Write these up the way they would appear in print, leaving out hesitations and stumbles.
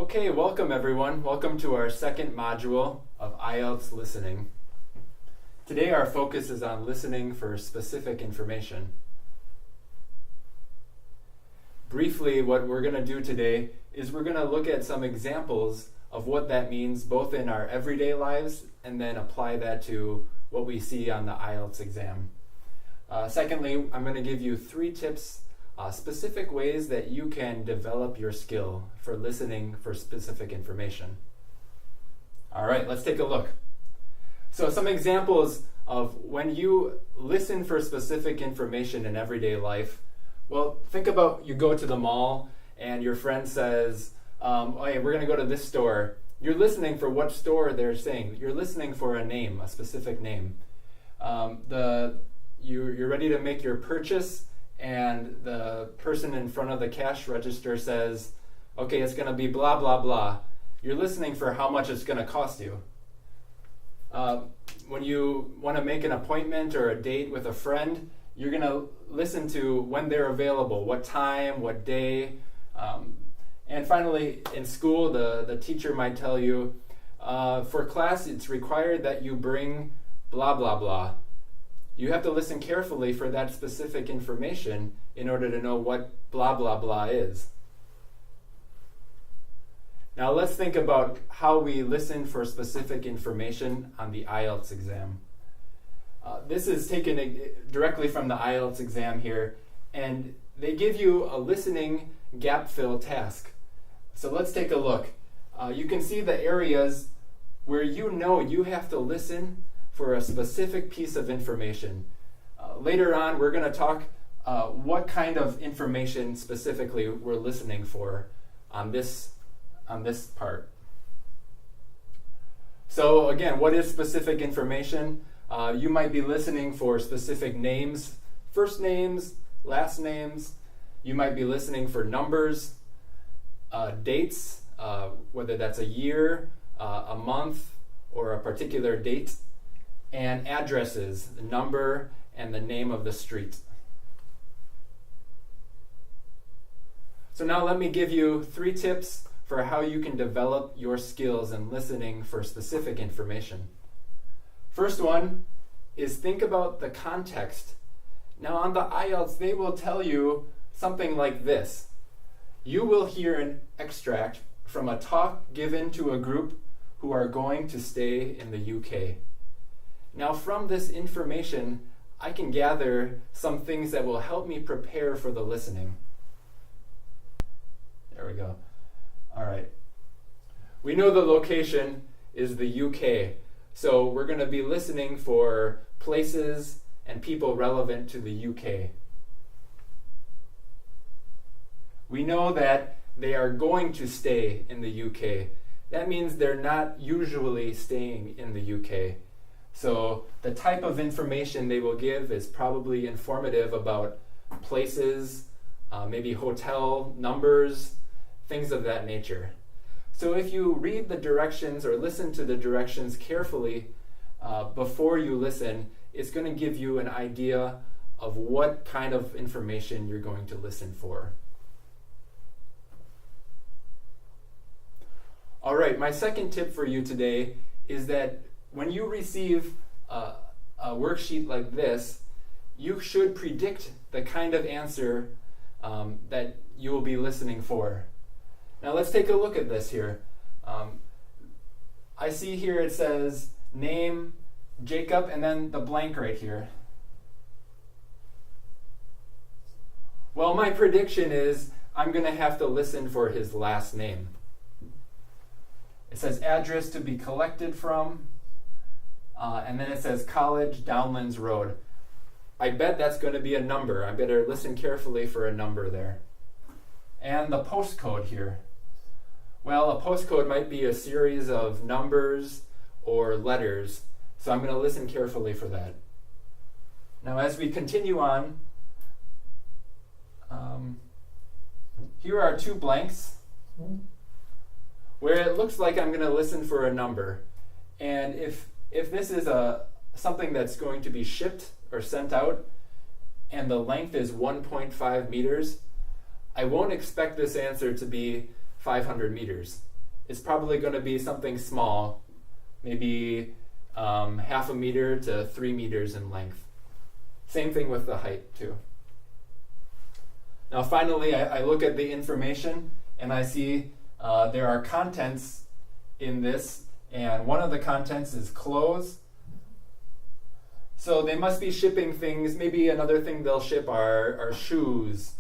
Okay, welcome everyone. Welcome to our second module of IELTS listening. Today our focus is on listening for specific information. Briefly, what we're going to do today is we're going to look at some examples of what that means both in our everyday lives and then apply that to what we see on the IELTS exam. Secondly, I'm going to give you 3 tips, specific ways that you can develop your skill for listening for specific information. All right, let's take a look. So some examples of when you listen for specific information in everyday life. Well, think about you go to the mall and your friend says, hey, we're going to go to this store. You're listening for what store they're saying. You're listening for a name, a specific name. You're ready to make your purchase, and the person in front of the cash register says, okay, it's going to be blah, blah, blah. You're listening for how much it's going to cost you. When you want to make an appointment or a date with a friend, you're going to listen to when they're available, what time, what day. And finally, in school, the teacher might tell you, for class, it's required that you bring blah, blah, blah. You have to listen carefully for that specific information in order to know what blah, blah, blah is. Now let's think about how we listen for specific information on the IELTS exam. This is taken directly from the IELTS exam here, and they give you a listening gap fill task. So let's take a look. You can see the areas where you know you have to listen for a specific piece of information. Later on, we're going to talk what kind of information specifically we're listening for on this part. So again, what is specific information? You might be listening for specific names, first names, last names. You might be listening for numbers, dates, whether that's a year, a month, or a particular date, and addresses, the number and the name of the street. So now let me give you 3 tips for how you can develop your skills in listening for specific information. First one is think about the context. Now on the IELTS, they will tell you something like this. You will hear an extract from a talk given to a group who are going to stay in the UK. Now from this information, I can gather some things that will help me prepare for the listening. There we go. All right. We know the location is the UK, so we're going to be listening for places and people relevant to the UK. We know that they are going to stay in the UK. That means they're not usually staying in the UK. So the type of information they will give is probably informative about places, maybe hotel numbers, things of that nature. So if you read the directions or listen to the directions carefully before you listen, it's going to give you an idea of what kind of information you're going to listen for. All right, my second tip for you today is that when you receive a worksheet like this, you should predict the kind of answer that you will be listening for. Now let's take a look at this here. I see here it says name, Jacob, and then the blank right here. Well, my prediction is I'm going to have to listen for his last name. It says address to be collected from, and then it says College, Downlands Road. I bet that's going to be a number. I better listen carefully for a number there. And the postcode here. Well, a postcode might be a series of numbers or letters, so I'm going to listen carefully for that. Now, as we continue on, here are 2 blanks where it looks like I'm going to listen for a number. And if this is something that's going to be shipped or sent out, and the length is 1.5 meters, I won't expect this answer to be 500 meters. it's probably going to be something small, maybe half a meter to 3 meters in length. Same thing with the height too. Now finally, I look at the information and I see there are contents in this, and one of the contents is clothes. So they must be shipping things. Maybe another thing they'll ship are shoes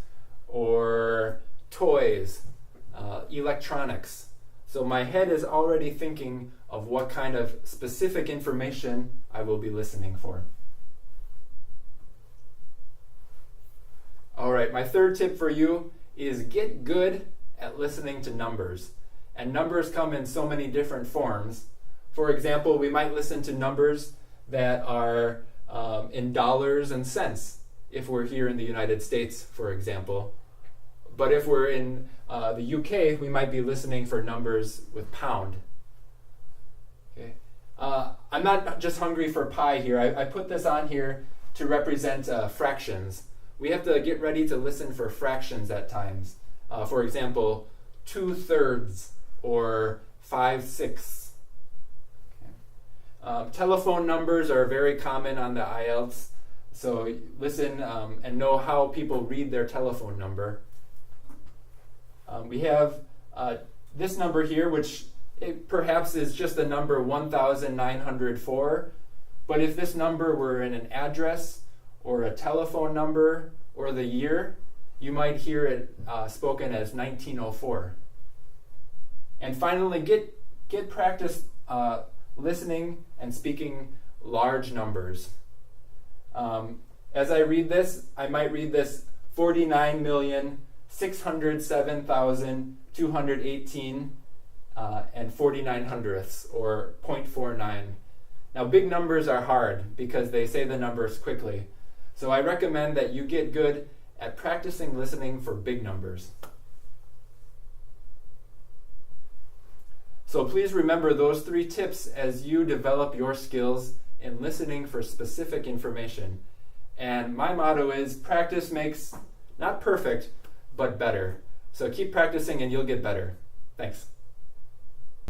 or toys, electronics. So my head is already thinking of what kind of specific information I will be listening for. All right, my third tip for you is get good at listening to numbers. And numbers come in so many different forms. For example, we might listen to numbers that are in dollars and cents if we're here in the United States, for example. But if we're in the UK, we might be listening for numbers with pound. Okay. I'm not just hungry for pie here. I put this on here to represent fractions. We have to get ready to listen for fractions at times. For example, 2/3 or 5/6. Okay. Telephone numbers are very common on the IELTS. So listen and know how people read their telephone number. We have this number here, which it perhaps is just the number 1904. But if this number were in an address or a telephone number or the year, you might hear it spoken as 1904. And finally, get practice listening and speaking large numbers. As I read this, I might read this 49,607,218 and 49 hundredths, or 0.49. Now, big numbers are hard because they say the numbers quickly. So I recommend that you get good at practicing listening for big numbers. So please remember those 3 tips as you develop your skills in listening for specific information. And my motto is practice makes not perfect, but better. So keep practicing and you'll get better. Thanks.